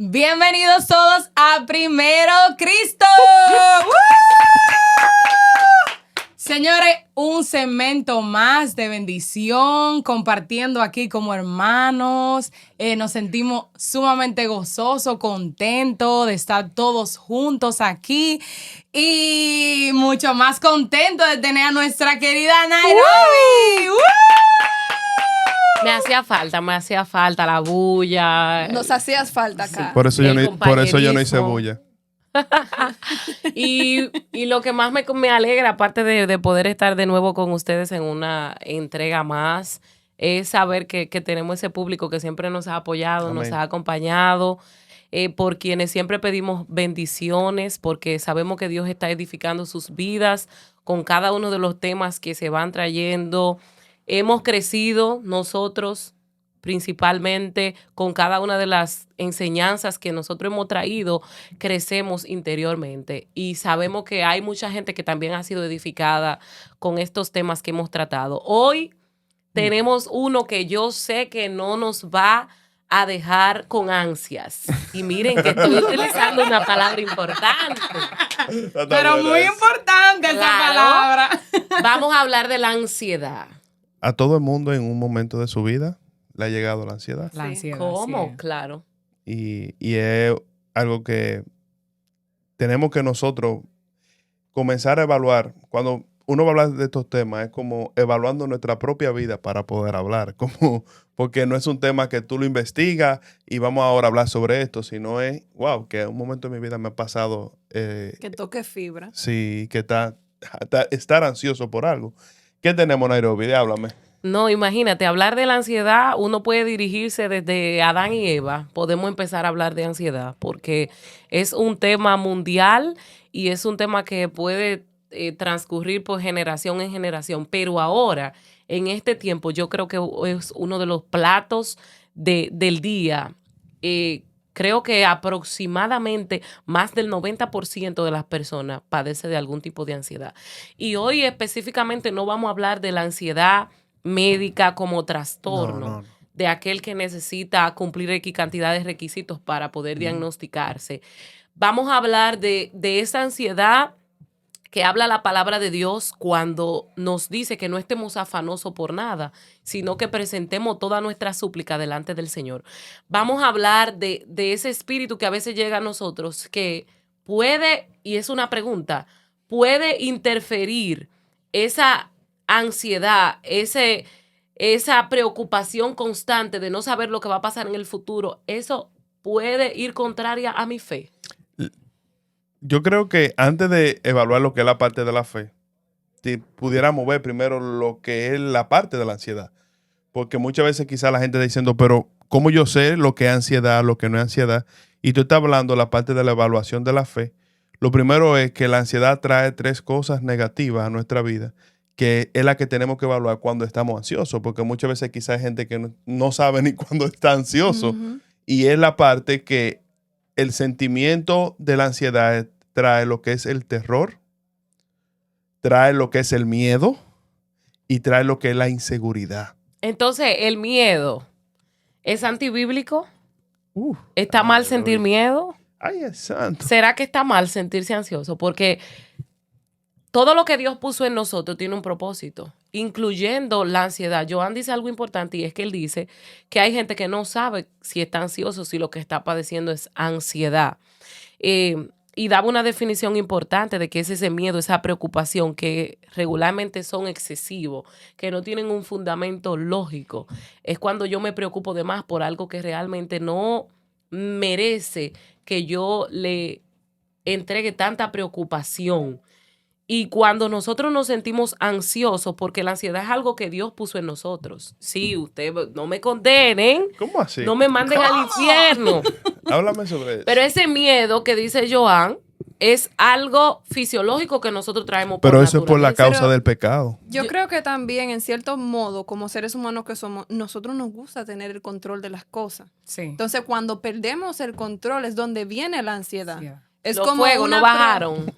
Bienvenidos todos a Primero Cristo. Señores, un segmento más de bendición, compartiendo aquí como hermanos. Nos sentimos sumamente gozosos, contentos de estar todos juntos aquí. Y mucho más contentos de tener a nuestra querida Nairobi. Me hacía falta la bulla. Nos hacías falta acá. Sí. Por eso yo no hice bulla. y lo que más me alegra, aparte de poder estar de nuevo con ustedes en una entrega más, es saber que tenemos ese público que siempre nos ha apoyado, Amén. Nos ha acompañado, por quienes siempre pedimos bendiciones, porque sabemos que Dios está edificando sus vidas con cada uno de los temas que se van trayendo. Hemos crecido nosotros principalmente con cada una de las enseñanzas que nosotros hemos traído, crecemos interiormente y sabemos que hay mucha gente que también ha sido edificada con estos temas que hemos tratado. Hoy tenemos uno que yo sé que no nos va a dejar con ansias. Y miren que estoy utilizando una palabra importante. Pero muy importante esa palabra. Vamos a hablar de la ansiedad. A todo el mundo en un momento de su vida le ha llegado la ansiedad. La ansiedad. ¿Cómo? Sí. Claro. Y es algo que tenemos que nosotros comenzar a evaluar. Cuando uno va a hablar de estos temas, es como evaluando nuestra propia vida para poder hablar. Porque no es un tema que tú lo investigas y vamos ahora a hablar sobre esto, sino es, wow, que en un momento de mi vida me ha pasado. Que toque fibra. Sí, que estar ansioso por algo. ¿Qué tenemos, Nairobi? Háblame. No, imagínate, hablar de la ansiedad, uno puede dirigirse desde Adán y Eva. Podemos empezar a hablar de ansiedad porque es un tema mundial y es un tema que puede transcurrir por generación en generación. Pero ahora, en este tiempo, yo creo que es uno de los platos del día. Creo que aproximadamente más del 90% de las personas padece de algún tipo de ansiedad. Y hoy específicamente no vamos a hablar de la ansiedad médica como trastorno, no. De aquel que necesita cumplir X cantidad de requisitos para poder diagnosticarse. Vamos a hablar de esa ansiedad que habla la palabra de Dios cuando nos dice que no estemos afanosos por nada, sino que presentemos toda nuestra súplica delante del Señor. Vamos a hablar de ese espíritu que a veces llega a nosotros, que puede, y es una pregunta, puede interferir esa ansiedad, esa preocupación constante de no saber lo que va a pasar en el futuro. Eso puede ir contraria a mi fe. Yo creo que antes de evaluar lo que es la parte de la fe, pudiéramos ver primero lo que es la parte de la ansiedad. Porque muchas veces quizás la gente está diciendo, pero ¿cómo yo sé lo que es ansiedad, lo que no es ansiedad? Y tú estás hablando de la parte de la evaluación de la fe. Lo primero es que la ansiedad trae 3 cosas negativas a nuestra vida, que es la que tenemos que evaluar cuando estamos ansiosos. Porque muchas veces quizás hay gente que no sabe ni cuándo está ansioso. Uh-huh. Y es la parte que el sentimiento de la ansiedad trae lo que es el terror, trae lo que es el miedo y trae lo que es la inseguridad. Entonces, ¿el miedo es antibíblico? ¿Está mal sentir miedo? Ay, es santo. ¿Será que está mal sentirse ansioso? Porque todo lo que Dios puso en nosotros tiene un propósito, incluyendo la ansiedad. Joan dice algo importante y es que él dice que hay gente que no sabe si está ansioso, si lo que está padeciendo es ansiedad. Y daba una definición importante de que es ese miedo, esa preocupación que regularmente son excesivos, que no tienen un fundamento lógico. Es cuando yo me preocupo de más por algo que realmente no merece que yo le entregue tanta preocupación. Y cuando nosotros nos sentimos ansiosos, porque la ansiedad es algo que Dios puso en nosotros. Sí, ustedes no me condenen. ¿Cómo así? No me manden al infierno. Háblame sobre eso. Pero ese miedo que dice Joan es algo fisiológico que nosotros traemos por Pero eso es por la causa del pecado. Yo creo que también, en cierto modo, como seres humanos que somos, nosotros nos gusta tener el control de las cosas. Sí. Entonces, cuando perdemos el control es donde viene la ansiedad. Sí. Es Los como fuegos no bajaron.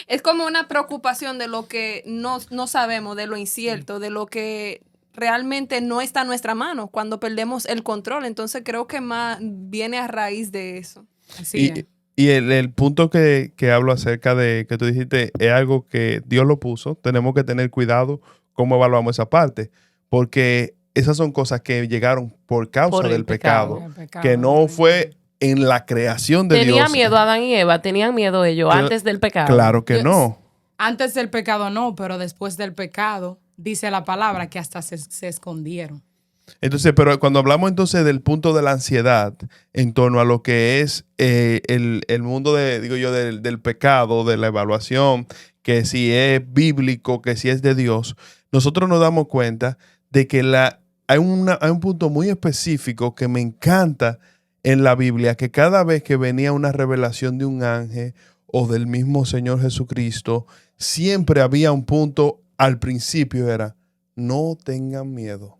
Es como una preocupación de lo que no sabemos, de lo incierto, de lo que realmente no está en nuestra mano cuando perdemos el control. Entonces creo que más viene a raíz de eso. Así es. Y el punto que hablo acerca de que tú dijiste es algo que Dios lo puso. Tenemos que tener cuidado cómo evaluamos esa parte, porque esas son cosas que llegaron por causa Por el del pecado, El pecado, que no fue en la creación de Tenía Dios. miedo Adán y Eva, tenían miedo ellos Cla- antes del pecado. Claro que Dios- no. Antes del pecado no, pero después del pecado, dice la palabra que hasta se escondieron. Entonces, pero cuando hablamos entonces del punto de la ansiedad en torno a lo que es el mundo del pecado, de la evaluación, que si es bíblico, que si es de Dios, nosotros nos damos cuenta de que hay un punto muy específico que me encanta en la Biblia, que cada vez que venía una revelación de un ángel o del mismo Señor Jesucristo, siempre había un punto al principio, era, no tengan miedo,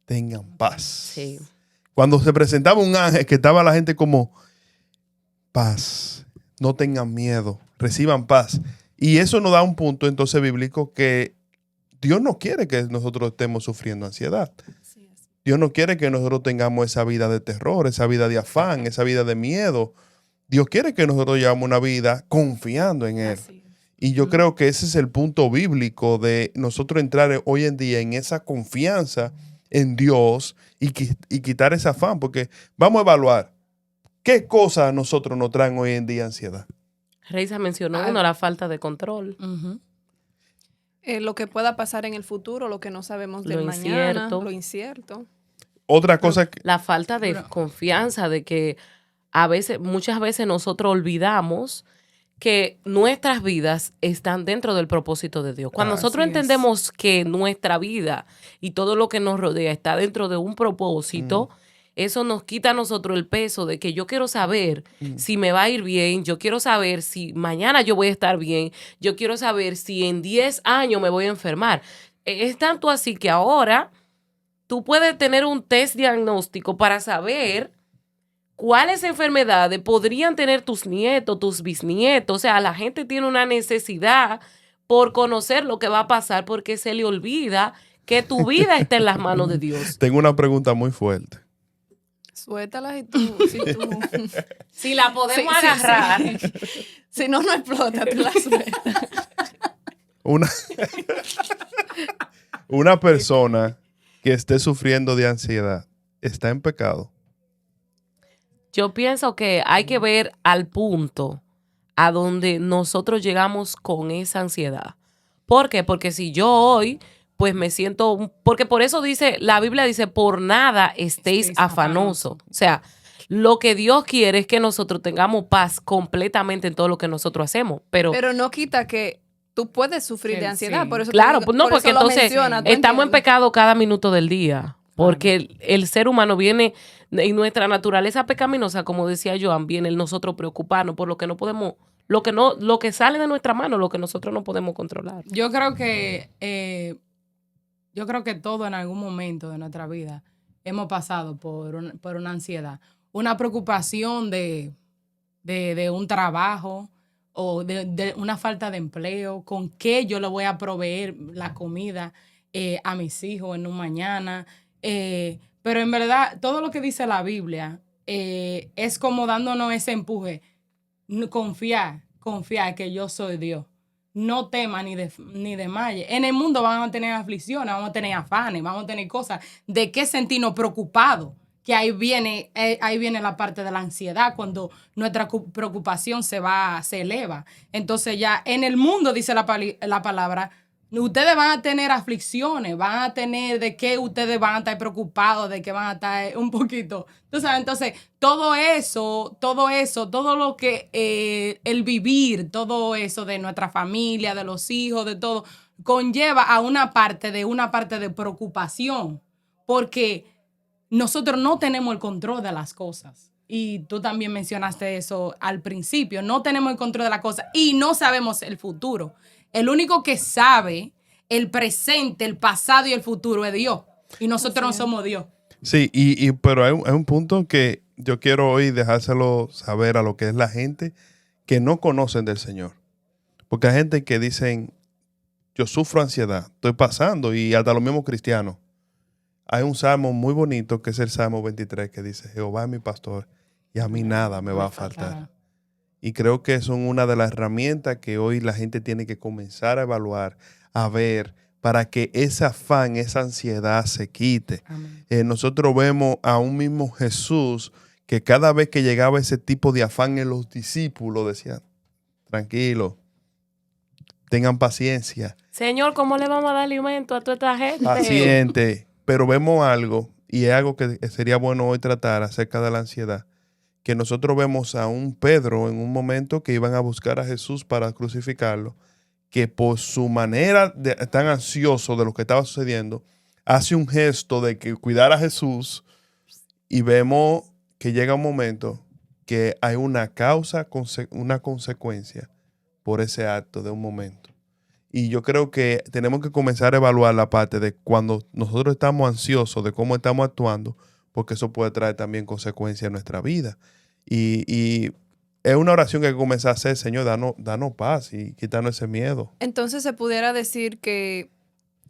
tengan paz. Sí. Cuando se presentaba un ángel, que estaba la gente como, paz, no tengan miedo, reciban paz. Y eso nos da un punto entonces bíblico que Dios no quiere que nosotros estemos sufriendo ansiedad. Dios no quiere que nosotros tengamos esa vida de terror, esa vida de afán, esa vida de miedo. Dios quiere que nosotros llevamos una vida confiando en Él. Así es. Y yo creo que ese es el punto bíblico de nosotros entrar hoy en día en esa confianza en Dios y quitar ese afán, porque vamos a evaluar qué cosas a nosotros nos traen hoy en día ansiedad. Reisa mencionó uno, la falta de control. Ujú. Lo que pueda pasar en el futuro, lo que no sabemos Lo del mañana, incierto. lo incierto. Otra cosa que... La falta de confianza, de que muchas veces nosotros olvidamos que nuestras vidas están dentro del propósito de Dios. Cuando nosotros Así es. entendemos que nuestra vida y todo lo que nos rodea está dentro de un propósito, eso nos quita a nosotros el peso de que yo quiero saber si me va a ir bien, yo quiero saber si mañana yo voy a estar bien, yo quiero saber si en 10 años me voy a enfermar. Es tanto así que ahora tú puedes tener un test diagnóstico para saber cuáles enfermedades podrían tener tus nietos, tus bisnietos. O sea, la gente tiene una necesidad por conocer lo que va a pasar porque se le olvida que tu vida está en las manos de Dios. Tengo una pregunta muy fuerte. Suéltala y tú, Si la podemos Sí, sí, agarrar. sí. Si no, no explota, tú la sueltas. Una, una persona que esté sufriendo de ansiedad está en pecado. Yo pienso que hay que ver al punto a donde nosotros llegamos con esa ansiedad. ¿Por qué? Porque si yo hoy, pues me siento, porque por eso dice, la Biblia dice, por nada estéis afanosos. O sea, lo que Dios quiere es que nosotros tengamos paz completamente en todo lo que nosotros hacemos. Pero no quita que tú puedes sufrir Sí, de ansiedad. sí. Por eso te claro, digo- pues no, por porque eso lo entonces menciona, ¿tú estamos en entiendes? pecado cada minuto del día. Porque el ser humano viene, en nuestra naturaleza pecaminosa, como decía Joan, viene el nosotros preocuparnos por lo que no podemos, lo que sale de nuestra mano, lo que nosotros no podemos controlar. Yo creo que todo en algún momento de nuestra vida hemos pasado por una ansiedad, una preocupación de un trabajo o de una falta de empleo, con qué yo le voy a proveer la comida a mis hijos en un mañana. Pero en verdad, todo lo que dice la Biblia es como dándonos ese empuje. Confiar que yo soy Dios. No temas ni desmayes. En el mundo vamos a tener aflicciones, vamos a tener afanes, vamos a tener cosas. ¿De qué sentirnos preocupados? Que ahí viene la parte de la ansiedad, cuando nuestra preocupación se eleva. Entonces ya en el mundo, dice la palabra, ustedes van a tener aflicciones, van a tener de qué ustedes van a estar preocupados, de qué van a estar un poquito. ¿Tú sabes? Entonces, todo lo que el vivir, todo eso de nuestra familia, de los hijos, de todo, conlleva a una parte de preocupación, porque nosotros no tenemos el control de las cosas. Y tú también mencionaste eso al principio. No tenemos el control de las cosas y no sabemos el futuro. El único que sabe el presente, el pasado y el futuro es Dios. Y nosotros no somos Dios. Sí, pero hay un punto que yo quiero hoy dejárselo saber a lo que es la gente que no conocen del Señor. Porque hay gente que dicen, yo sufro ansiedad, estoy pasando, y hasta los mismos cristianos. Hay un salmo muy bonito que es el Salmo 23 que dice, Jehová es mi pastor y a mí nada me va a faltar. Y creo que son una de las herramientas que hoy la gente tiene que comenzar a evaluar, a ver, para que ese afán, esa ansiedad se quite. Nosotros vemos a un mismo Jesús que cada vez que llegaba ese tipo de afán en los discípulos decían, tranquilo, tengan paciencia. Señor, ¿cómo le vamos a dar alimento a toda esta gente? Paciente. Pero vemos algo, y es algo que sería bueno hoy tratar acerca de la ansiedad, que nosotros vemos a un Pedro en un momento que iban a buscar a Jesús para crucificarlo, que por su manera tan ansioso de lo que estaba sucediendo, hace un gesto de que cuidar a Jesús, y vemos que llega un momento que hay una causa, una consecuencia por ese acto de un momento. Y yo creo que tenemos que comenzar a evaluar la parte de cuando nosotros estamos ansiosos de cómo estamos actuando, porque eso puede traer también consecuencias en nuestra vida. Y es una oración que hay que comenzar a hacer, Señor, danos paz y quitarnos ese miedo. Entonces se pudiera decir que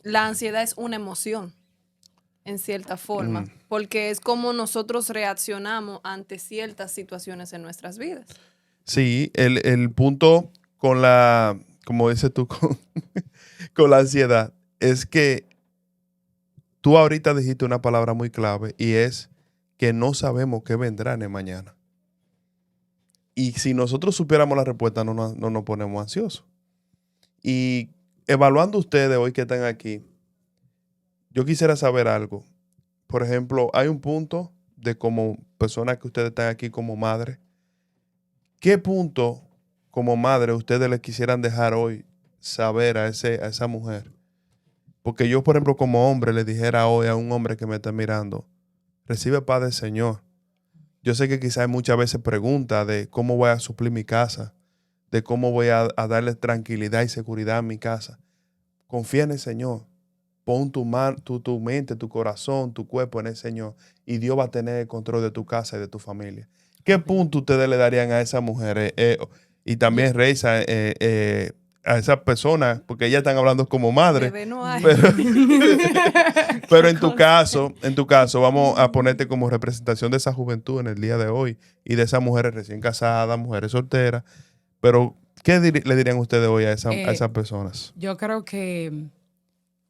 la ansiedad es una emoción, en cierta forma, porque es como nosotros reaccionamos ante ciertas situaciones en nuestras vidas. Sí, el punto con la, como dices tú, con la ansiedad, es que tú ahorita dijiste una palabra muy clave y es que no sabemos qué vendrá en el mañana. Y si nosotros supiéramos la respuesta, no nos ponemos ansiosos. Y evaluando ustedes hoy que están aquí, yo quisiera saber algo. Por ejemplo, hay un punto de como personas que ustedes están aquí como madre. ¿Qué punto como madre ustedes le quisieran dejar hoy saber a esa mujer? Porque yo, por ejemplo, como hombre, le dijera hoy a un hombre que me está mirando, recibe paz del Señor. Yo sé que quizás muchas veces pregunta de cómo voy a suplir mi casa, de cómo voy a darle tranquilidad y seguridad a mi casa. Confía en el Señor. Pon tu mente, tu corazón, tu cuerpo en el Señor y Dios va a tener el control de tu casa y de tu familia. ¿Qué punto ustedes le darían a esa mujer? Y también, Reisa, a esas personas, porque ellas están hablando como madre. Bebé no hay. Pero en tu caso, vamos a ponerte como representación de esa juventud en el día de hoy y de esas mujeres recién casadas, mujeres solteras. Pero, ¿qué le dirían ustedes hoy a esas personas? Yo creo que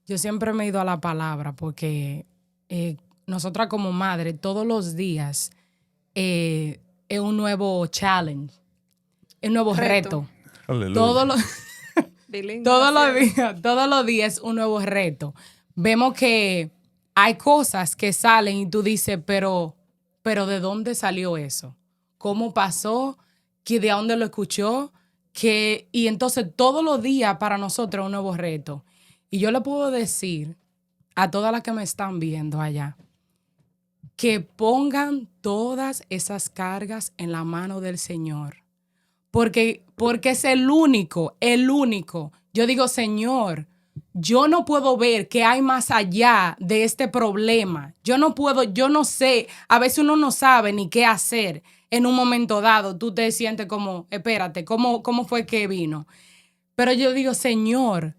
yo siempre me he ido a la palabra porque nosotras como madre todos los días es un nuevo challenge, es un nuevo reto. Aleluya. Todos los días es un nuevo reto. Vemos que hay cosas que salen y tú dices, pero ¿de dónde salió eso? ¿Cómo pasó? ¿De dónde lo escuchó? Y entonces todos los días para nosotros es un nuevo reto. Y yo le puedo decir a todas las que me están viendo allá, que pongan todas esas cargas en la mano del Señor. Porque es el único. Yo digo, Señor, yo no puedo ver qué hay más allá de este problema. Yo no sé. A veces uno no sabe ni qué hacer en un momento dado. Tú te sientes como, espérate, ¿cómo fue que vino? Pero yo digo, Señor,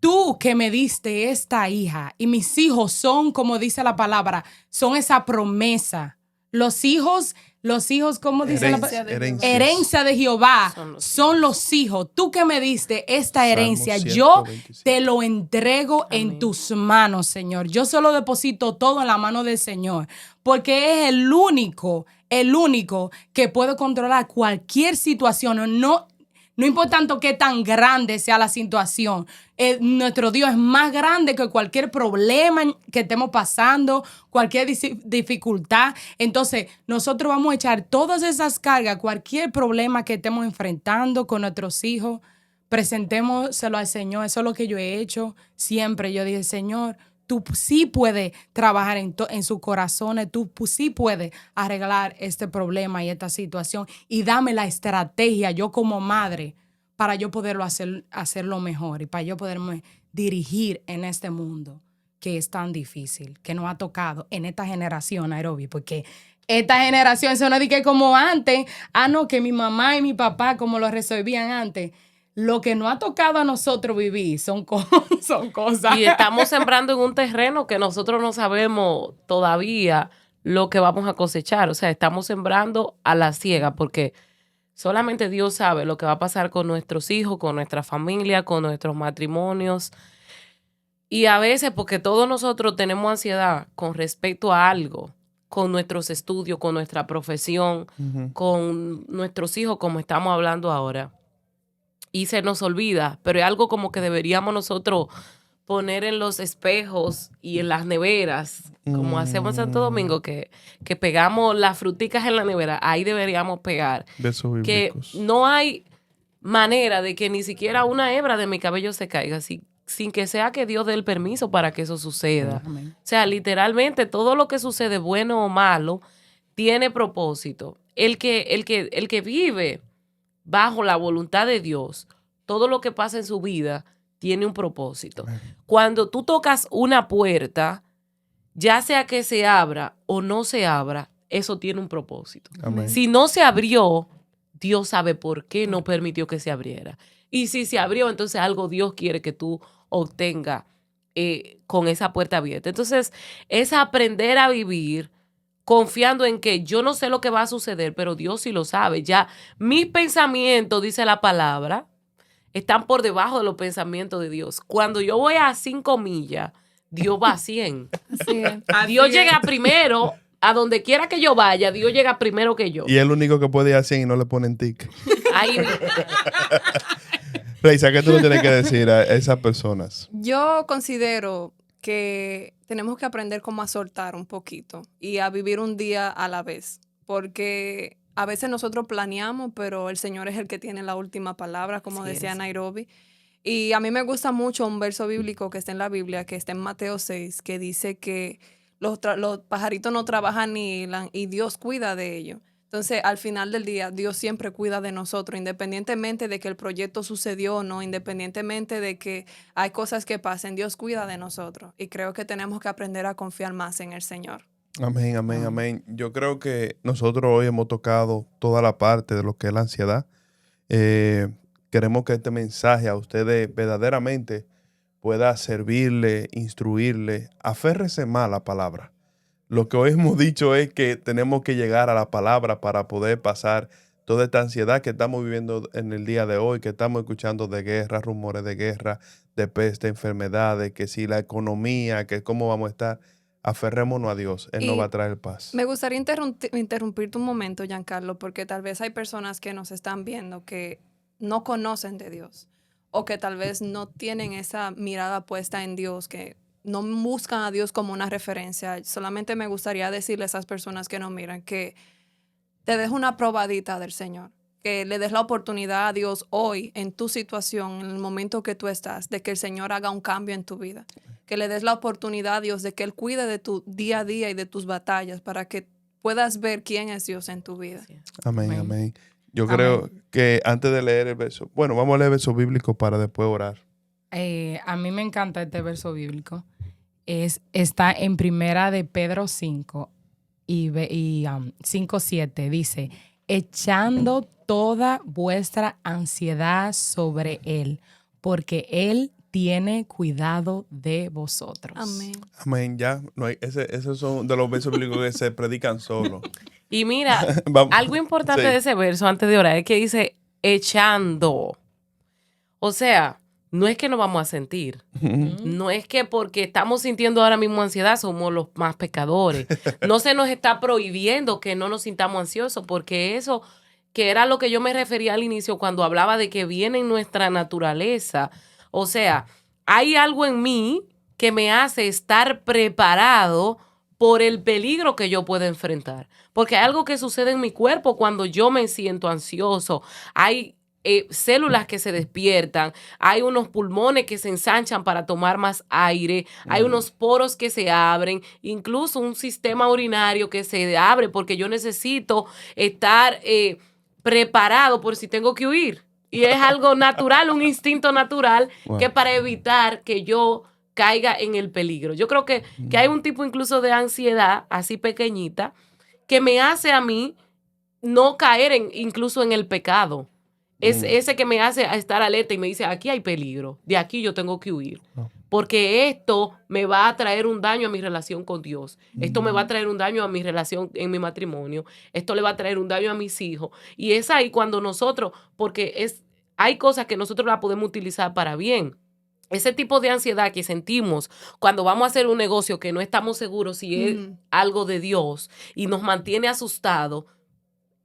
tú que me diste esta hija y mis hijos son, como dice la palabra, son esa promesa. Los hijos, ¿cómo dice la palabra? Herencia de Jehová son los hijos. Tú que me diste esta herencia, yo te lo entrego en tus manos, Señor. Yo solo deposito todo en la mano del Señor, porque es el único que puede controlar cualquier situación. No importando qué tan grande sea la situación, nuestro Dios es más grande que cualquier problema que estemos pasando, cualquier dificultad. Entonces, nosotros vamos a echar todas esas cargas, cualquier problema que estemos enfrentando con nuestros hijos, presentémoselo al Señor. Eso es lo que yo he hecho siempre. Yo dije, Señor, tú sí puedes trabajar en sus corazones, tú sí puedes arreglar este problema y esta situación y dame la estrategia yo como madre para yo poderlo hacerlo mejor y para yo poderme dirigir en este mundo que es tan difícil, que nos ha tocado en esta generación, Nairobi, porque esta generación se no dice como antes, no, que mi mamá y mi papá como lo resolvían antes. lo que no ha tocado a nosotros vivir son, son cosas. Y estamos sembrando en un terreno que nosotros no sabemos todavía lo que vamos a cosechar. O sea, estamos sembrando a la ciega porque solamente Dios sabe lo que va a pasar con nuestros hijos, con nuestra familia, con nuestros matrimonios. Y a veces, porque todos nosotros tenemos ansiedad con respecto a algo, con nuestros estudios, con nuestra profesión, con nuestros hijos, como estamos hablando ahora. Y se nos olvida, pero es algo como que deberíamos nosotros poner en los espejos y en las neveras, como hacemos en Santo Domingo, que pegamos las fruticas en la nevera. Ahí deberíamos pegar. Versos Que bíblicos. no hay manera de que ni siquiera una hebra de mi cabello se caiga sin que sea que Dios dé el permiso para que eso suceda. Amén. O sea, literalmente todo lo que sucede, bueno o malo, tiene propósito. El que vive bajo la voluntad de Dios, todo lo que pasa en su vida tiene un propósito. Cuando tú tocas una puerta, ya sea que se abra o no se abra, eso tiene un propósito. Amén. Si no se abrió, Dios sabe por qué no permitió que se abriera. Y si se abrió, entonces algo Dios quiere que tú obtengas con esa puerta abierta. Entonces, es aprender a vivir confiando en que yo no sé lo que va a suceder, pero Dios sí lo sabe. Ya mis pensamientos, dice la palabra, están por debajo de los pensamientos de Dios. Cuando yo voy a 5 millas, Dios va a 100. Así es. Dios llega primero. A donde quiera que yo vaya, Dios llega primero que yo. Y es el único que puede ir a 100 y no le ponen tic. Ahí, Reisa, ¿qué tú le tienes que decir a esas personas? Yo considero que tenemos que aprender cómo a soltar un poquito y a vivir un día a la vez, porque a veces nosotros planeamos, pero el Señor es el que tiene la última palabra, como Así decía es. Nairobi. Y a mí me gusta mucho un verso bíblico que está en la Biblia, que está en Mateo 6, que dice que los pajaritos no trabajan ni hilan y Dios cuida de ellos. Entonces, al final del día, Dios siempre cuida de nosotros, independientemente de que el proyecto sucedió o no, independientemente de que hay cosas que pasen, Dios cuida de nosotros. Y creo que tenemos que aprender a confiar más en el Señor. Amén, amén, amén. Yo creo que nosotros hoy hemos tocado toda la parte de lo que es la ansiedad. Queremos que este mensaje a ustedes verdaderamente pueda servirle, instruirle. Aférrese más a la palabra. Lo que hoy hemos dicho es que tenemos que llegar a la palabra para poder pasar toda esta ansiedad que estamos viviendo en el día de hoy, que estamos escuchando de guerra, rumores de guerra, de peste, enfermedades, que si la economía, que cómo vamos a estar. Aferrémonos a Dios. Él nos va a traer paz. Me gustaría interrumpirte un momento, Giancarlo, porque tal vez hay personas que nos están viendo que no conocen de Dios o que tal vez no tienen esa mirada puesta en Dios, que no buscan a Dios como una referencia. Solamente me gustaría decirle a esas personas que nos miran que te des una probadita del Señor, que le des la oportunidad a Dios hoy en tu situación, en el momento que tú estás, de que el Señor haga un cambio en tu vida. Que le des la oportunidad a Dios de que Él cuide de tu día a día y de tus batallas para que puedas ver quién es Dios en tu vida. Amén, Amén. amén. Yo Amén. creo que antes de leer el verso, bueno, vamos a leer el verso bíblico para después orar. A mí me encanta este verso bíblico. Está en Primera de Pedro 5 y 5:7. Dice, echando toda vuestra ansiedad sobre Él, porque Él tiene cuidado de vosotros. Amén. Amén, ya. No hay, esos son de los versos bíblicos que se predican solos. y mira, Vamos. algo importante Sí. de ese verso antes de orar es que dice echando. O sea, no es que no vamos a sentir. No es que porque estamos sintiendo ahora mismo ansiedad somos los más pecadores. No se nos está prohibiendo que no nos sintamos ansiosos, porque eso, que era lo que yo me refería al inicio cuando hablaba de que viene en nuestra naturaleza. O sea, hay algo en mí que me hace estar preparado por el peligro que yo puedo enfrentar. Porque hay algo que sucede en mi cuerpo cuando yo me siento ansioso. Hay células que se despiertan, hay unos pulmones que se ensanchan para tomar más aire, hay unos poros que se abren, incluso un sistema urinario que se abre porque yo necesito estar preparado por si tengo que huir. Y es algo natural, un instinto natural que para evitar que yo caiga en el peligro. Yo creo que hay un tipo incluso de ansiedad, así pequeñita, que me hace a mí no caer incluso en el pecado. Es ese que me hace estar alerta y me dice, aquí hay peligro, de aquí yo tengo que huir. Porque esto me va a traer un daño a mi relación con Dios. Esto me va a traer un daño a mi relación en mi matrimonio. Esto le va a traer un daño a mis hijos. Y es ahí cuando nosotros, hay cosas que nosotros las podemos utilizar para bien. Ese tipo de ansiedad que sentimos cuando vamos a hacer un negocio que no estamos seguros si es algo de Dios y nos mantiene asustados,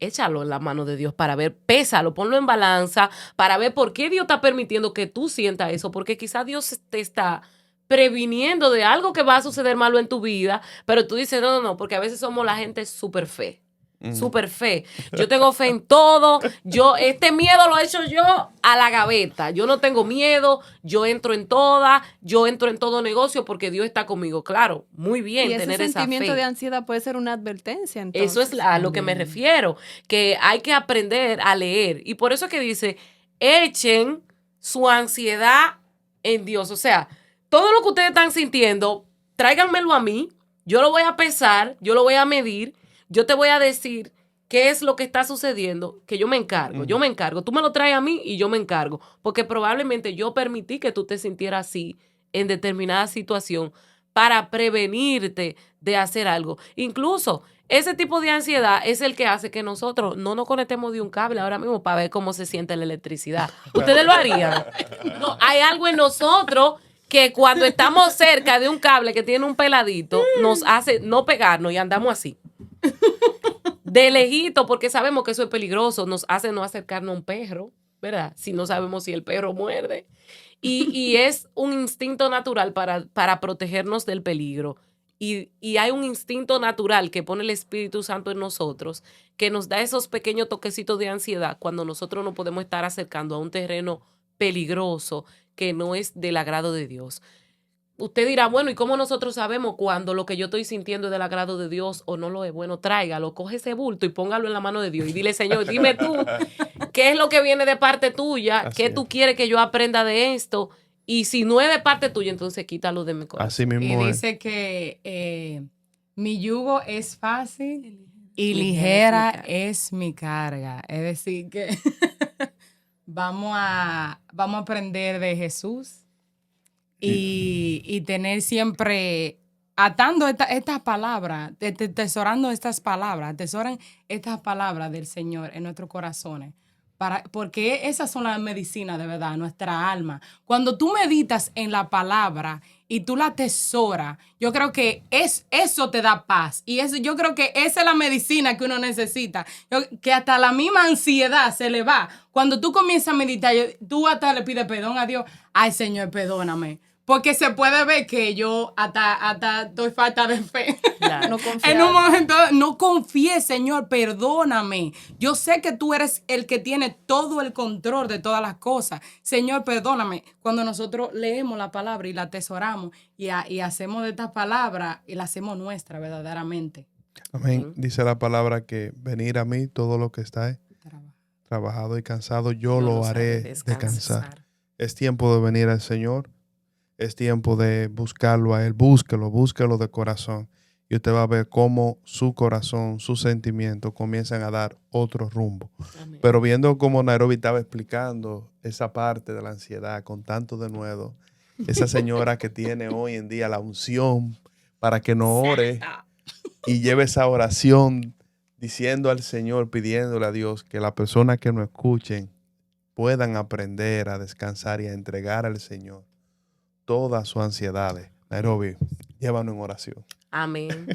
échalo en la mano de Dios para ver, pésalo, ponlo en balanza para ver por qué Dios está permitiendo que tú sientas eso, porque quizás Dios te está previniendo de algo que va a suceder malo en tu vida, pero tú dices, no, porque a veces somos la gente súper fe. Súper fe. Yo tengo fe en todo. Este miedo lo he hecho yo a la gaveta. Yo no tengo miedo. Yo entro en todo negocio porque Dios está conmigo. Claro, muy bien y tener ese esa fe. sentimiento de ansiedad puede ser una advertencia, entonces. Eso es a lo que me refiero, que hay que aprender a leer. Y por eso es que dice, echen su ansiedad en Dios. O sea, todo lo que ustedes están sintiendo, tráiganmelo a mí. Yo lo voy a pesar, yo lo voy a medir. Yo te voy a decir qué es lo que está sucediendo, que yo me encargo. Tú me lo traes a mí y yo me encargo. Porque probablemente yo permití que tú te sintieras así en determinada situación para prevenirte de hacer algo. Incluso ese tipo de ansiedad es el que hace que nosotros no nos conectemos de un cable ahora mismo para ver cómo se siente la electricidad. ¿Ustedes lo harían? No, hay algo en nosotros que cuando estamos cerca de un cable que tiene un peladito, nos hace no pegarnos y andamos así. De lejito, porque sabemos que eso es peligroso, nos hace no acercarnos a un perro, ¿verdad? Si no sabemos si el perro muerde. Y es un instinto natural para protegernos del peligro. Y hay un instinto natural que pone el Espíritu Santo en nosotros, que nos da esos pequeños toquecitos de ansiedad cuando nosotros nos podemos estar acercando a un terreno peligroso que no es del agrado de Dios. Usted dirá, bueno, ¿y cómo nosotros sabemos cuando lo que yo estoy sintiendo es del agrado de Dios o no lo es? Bueno, tráigalo, coge ese bulto y póngalo en la mano de Dios y dile, Señor, dime tú, ¿qué es lo que viene de parte tuya? Así ¿Qué es. tú quieres que yo aprenda de esto? Y si no es de parte tuya, entonces quítalo de mi corazón. Así Y mismo es. dice que mi yugo es fácil y Ligera ligera es mi carga. Es decir, que vamos a aprender de Jesús y tener siempre atando estas palabras, atesorando estas palabras, atesoran estas palabras del Señor en nuestros corazones. Porque esas son las medicinas de verdad, nuestra alma. Cuando tú meditas en la palabra y tú la atesoras, yo creo que eso te da paz. Y yo creo que esa es la medicina que uno necesita. Que hasta la misma ansiedad se le va. Cuando tú comienzas a meditar, tú hasta le pides perdón a Dios. Ay, Señor, perdóname. Porque se puede ver que yo hasta doy falta de fe. Claro. No confiar. En un momento, no confié, Señor, perdóname. Yo sé que tú eres el que tiene todo el control de todas las cosas. Señor, perdóname. Cuando nosotros leemos la palabra y la atesoramos y hacemos de estas palabras y la hacemos nuestra verdaderamente. Amén. Dice la palabra que venir a mí todo lo que está trabajado y cansado, yo lo los haré descansar. descansar. Es tiempo de venir al Señor. Es tiempo de buscarlo a Él. Búsquelo de corazón. Y usted va a ver cómo su corazón, sus sentimientos comienzan a dar otro rumbo. Amén. Pero viendo cómo Nairobi estaba explicando esa parte de la ansiedad con tanto denuedo, esa señora que tiene hoy en día la unción para que no ore y lleve esa oración diciendo al Señor, pidiéndole a Dios que las personas que nos escuchen puedan aprender a descansar y a entregar al Señor todas sus ansiedades. Nairobi, llévanos en oración. Amén.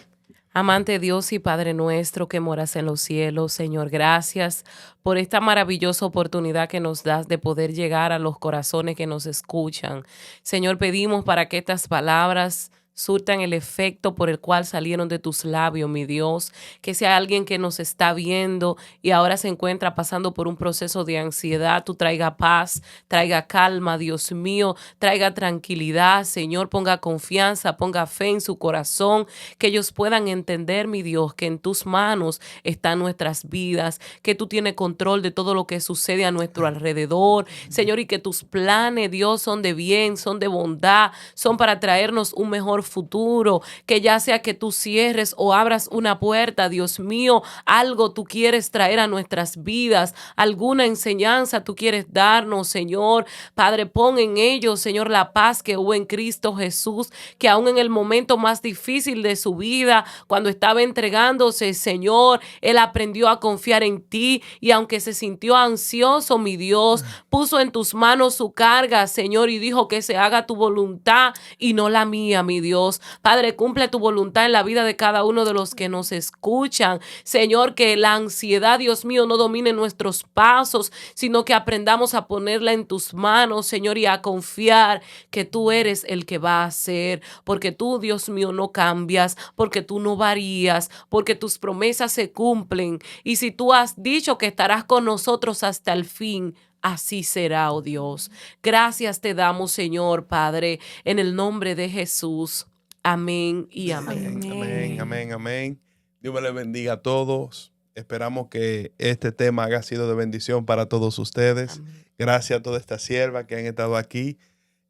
Amante Dios y Padre nuestro que moras en los cielos, Señor, gracias por esta maravillosa oportunidad que nos das de poder llegar a los corazones que nos escuchan. Señor, pedimos para que estas palabras surtan el efecto por el cual salieron de tus labios, mi Dios, que sea alguien que nos está viendo y ahora se encuentra pasando por un proceso de ansiedad, tú traiga paz, traiga calma, Dios mío, traiga tranquilidad, Señor, ponga confianza, ponga fe en su corazón, que ellos puedan entender, mi Dios, que en tus manos están nuestras vidas, que tú tienes control de todo lo que sucede a nuestro alrededor, Señor, y que tus planes, Dios, son de bien, son de bondad, son para traernos un mejor futuro, que ya sea que tú cierres o abras una puerta, Dios mío, algo tú quieres traer a nuestras vidas, alguna enseñanza tú quieres darnos, Señor. Padre, pon en ellos, Señor, la paz que hubo en Cristo Jesús, que aún en el momento más difícil de su vida, cuando estaba entregándose, Señor, Él aprendió a confiar en ti y aunque se sintió ansioso, mi Dios, puso en tus manos su carga, Señor, y dijo que se haga tu voluntad y no la mía, mi Dios. Padre, cumple tu voluntad en la vida de cada uno de los que nos escuchan. Señor, que la ansiedad, Dios mío, no domine nuestros pasos, sino que aprendamos a ponerla en tus manos, Señor, y a confiar que tú eres el que va a hacer, porque tú, Dios mío, no cambias, porque tú no varías, porque tus promesas se cumplen. Y si tú has dicho que estarás con nosotros hasta el fin, así será, oh Dios. Gracias te damos, Señor, Padre, en el nombre de Jesús. Amén y amén. Amén, amén, amén. Dios me les bendiga a todos. Esperamos que este tema haya sido de bendición para todos ustedes. Amén. Gracias a todas estas siervas que han estado aquí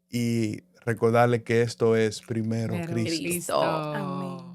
y recordarles que esto es primero Pero Cristo. Cristo. Amén.